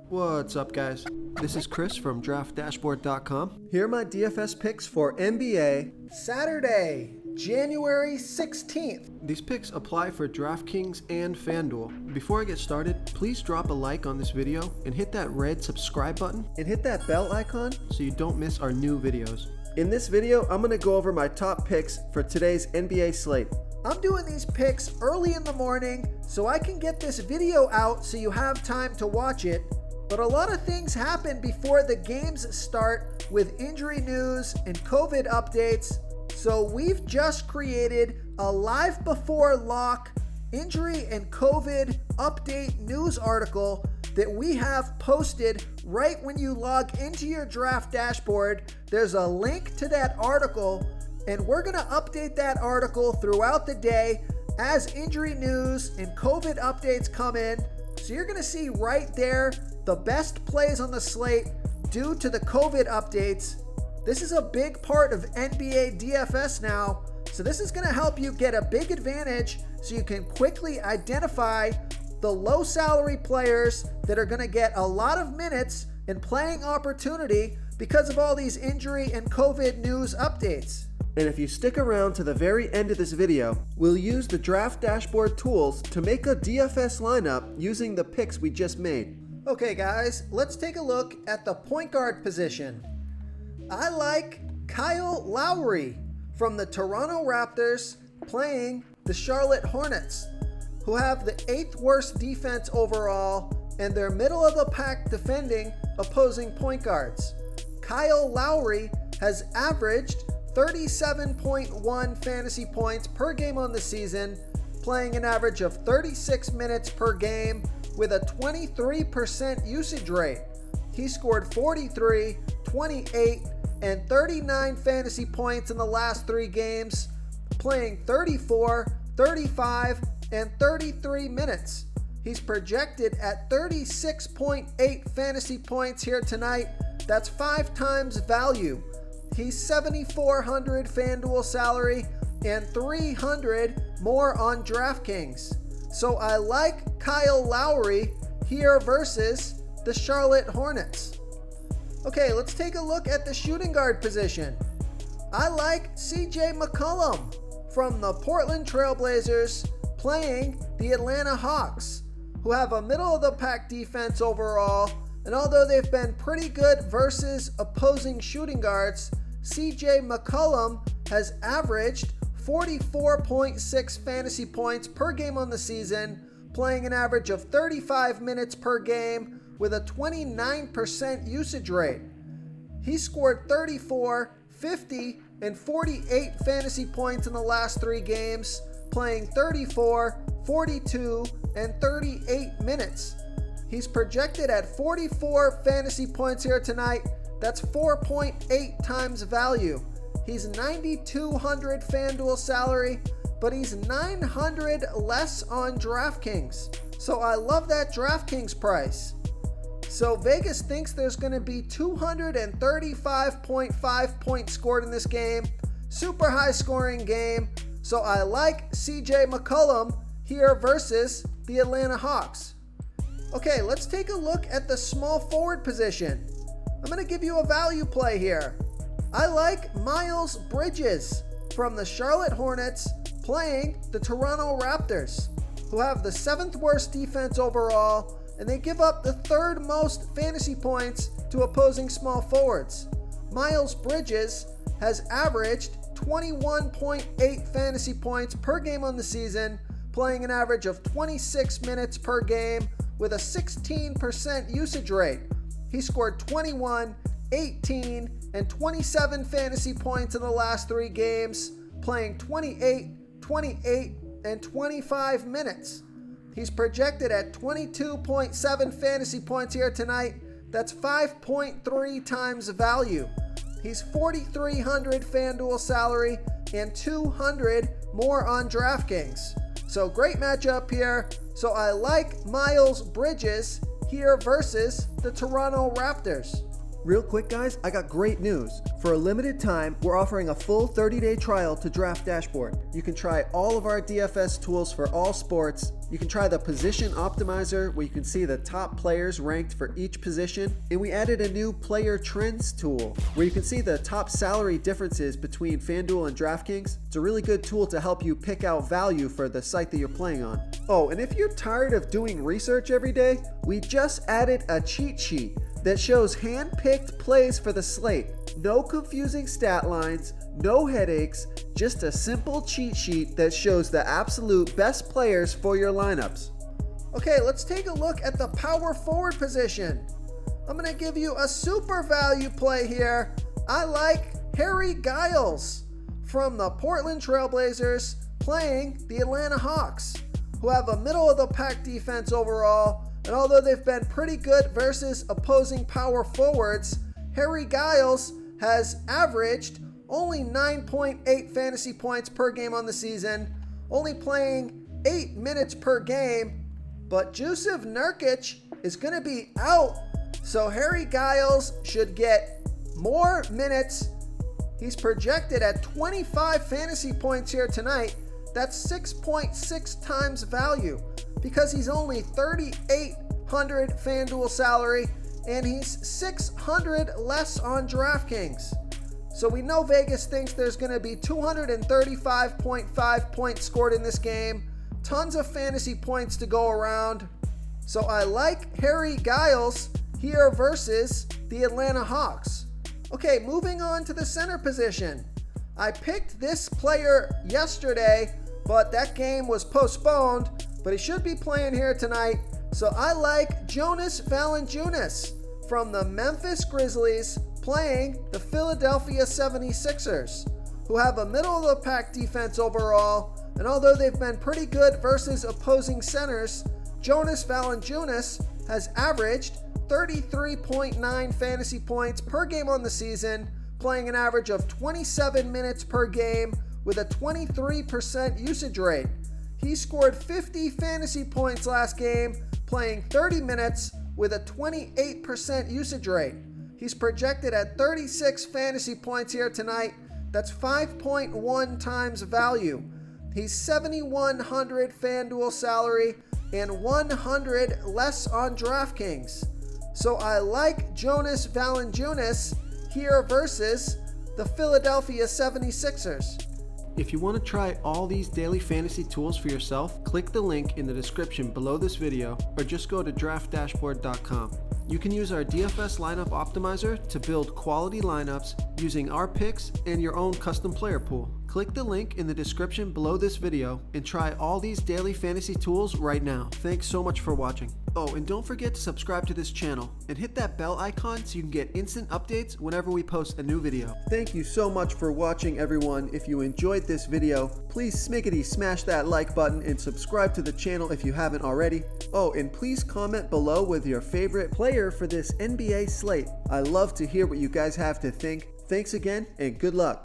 What's up, guys? This is Chris from DraftDashboard.com. Here are my DFS picks for NBA Saturday, January 16th. These picks apply for DraftKings and FanDuel. Before I get started, please drop a like on this video and hit that red subscribe button and hit that bell icon so you don't miss our new videos. In this video, I'm going to go over my top picks for today's NBA slate. I'm doing these picks early in the morning so I can get this video out so you have time to watch it. But a lot of things happen before the games start with injury news and COVID updates. So we've just created a live before lock injury and COVID update news article that we have posted right when you log into your draft dashboard. There's a link to that article, and we're going to update that article throughout the day as injury news and COVID updates come in. So you're going to see right there the best plays on the slate due to the COVID updates. This is a big part of NBA DFS now, so this is going to help you get a big advantage so you can quickly identify the low salary players that are going to get a lot of minutes and playing opportunity because of all these injury and COVID news updates. And if you stick around to the very end of this video, we'll use the draft dashboard tools to make a DFS lineup using the picks we just made. Okay guys, let's take a look at the point guard position. I like Kyle Lowry from the Toronto Raptors playing the Charlotte Hornets, who have the 8th worst defense overall and they're middle of the pack defending opposing point guards. Kyle Lowry has averaged 37.1 fantasy points per game on the season, playing an average of 36 minutes per game with a 23% usage rate. He scored 43, 28, and 39 fantasy points in the last 3 games, playing 34, 35, and 33 minutes. He's projected at 36.8 fantasy points here tonight. That's 5 times value. He's 7,400 FanDuel salary and 300 more on DraftKings. So I like Kyle Lowry here versus the Charlotte Hornets. Okay, let's take a look at the shooting guard position. I like CJ McCollum from the Portland Trailblazers playing the Atlanta Hawks, who have a middle of the pack defense overall. And although they've been pretty good versus opposing shooting guards, CJ McCollum has averaged 44.6 fantasy points per game on the season, playing an average of 35 minutes per game with a 29% usage rate. He scored 34, 50, and 48 fantasy points in the last 3 games, playing 34, 42, and 38 minutes. He's projected at 44 fantasy points here tonight. That's 4.8 times value. He's 9,200 FanDuel salary, but he's 900 less on DraftKings. So I love that DraftKings price. So Vegas thinks there's going to be 235.5 points scored in this game. Super high scoring game. So I like CJ McCollum here versus the Atlanta Hawks. Okay, let's take a look at the small forward position. I'm going to give you a value play here. I like Miles Bridges from the Charlotte Hornets playing the Toronto Raptors, who have the 7th worst defense overall, and they give up the 3rd most fantasy points to opposing small forwards. Miles Bridges has averaged 21.8 fantasy points per game on the season, playing an average of 26 minutes per game with a 16% usage rate. He scored 21, 18, and 27 fantasy points in the last 3 games, playing 28, 28, and 25 minutes. He's projected at 22.7 fantasy points here tonight. That's 5.3 times value. He's 4,300 FanDuel salary and 200 more on DraftKings. So great matchup here. So I like Miles Bridges here versus the Toronto Raptors. Real quick guys, I got great news. For a limited time, we're offering a full 30-day trial to Draft Dashboard. You can try all of our DFS tools for all sports You can try the position optimizer where you can see the top players ranked for each position. And we added a new player trends tool where you can see the top salary differences between FanDuel and DraftKings. It's a really good tool to help you pick out value for the site that you're playing on. Oh, and if you're tired of doing research every day, we just added a cheat sheet that shows hand-picked plays for the slate. No confusing stat lines, no headaches, just a simple cheat sheet that shows the absolute best players for your lineups. Okay, let's take a look at the power forward position. I'm going to give you a super value play here. I like Harry Giles from the Portland Trailblazers playing the Atlanta Hawks, who have a middle-of-the-pack defense overall. And although they've been pretty good versus opposing power forwards, Harry Giles has averaged only 9.8 fantasy points per game on the season, only playing 8 minutes per game. But Jusuf Nurkic is going to be out, so Harry Giles should get more minutes. He's projected at 25 fantasy points here tonight. That's 6.6 times value because he's only $3,800 FanDuel salary and he's $600 less on DraftKings. So we know Vegas thinks there's going to be 235.5 points scored in this game. Tons of fantasy points to go around. So I like Harry Giles here versus the Atlanta Hawks. Okay, moving on to the center position. I picked this player yesterday, but that game was postponed, but he should be playing here tonight. So I like Jonas Valanciunas from the Memphis Grizzlies playing the Philadelphia 76ers, who have a middle-of-the-pack defense overall. And although they've been pretty good versus opposing centers, Jonas Valanciunas has averaged 33.9 fantasy points per game on the season, playing an average of 27 minutes per game with a 23% usage rate. He scored 50 fantasy points last game, playing 30 minutes with a 28% usage rate. He's projected at 36 fantasy points here tonight. That's 5.1 times value. He's $7,100 FanDuel salary and $100 less on DraftKings. So I like Jonas Valanciunas here versus the Philadelphia 76ers. If you want to try all these daily fantasy tools for yourself, click the link in the description below this video or just go to draftdashboard.com. You can use our DFS lineup optimizer to build quality lineups using our picks and your own custom player pool. Click the link in the description below this video and try all these daily fantasy tools right now. Thanks so much for watching. Oh, and don't forget to subscribe to this channel and hit that bell icon so you can get instant updates whenever we post a new video. Thank you so much for watching, everyone. If you enjoyed this video, please smiggity smash that like button and subscribe to the channel if you haven't already. Oh, and please comment below with your favorite player for this NBA slate. I love to hear what you guys have to think. Thanks again and good luck.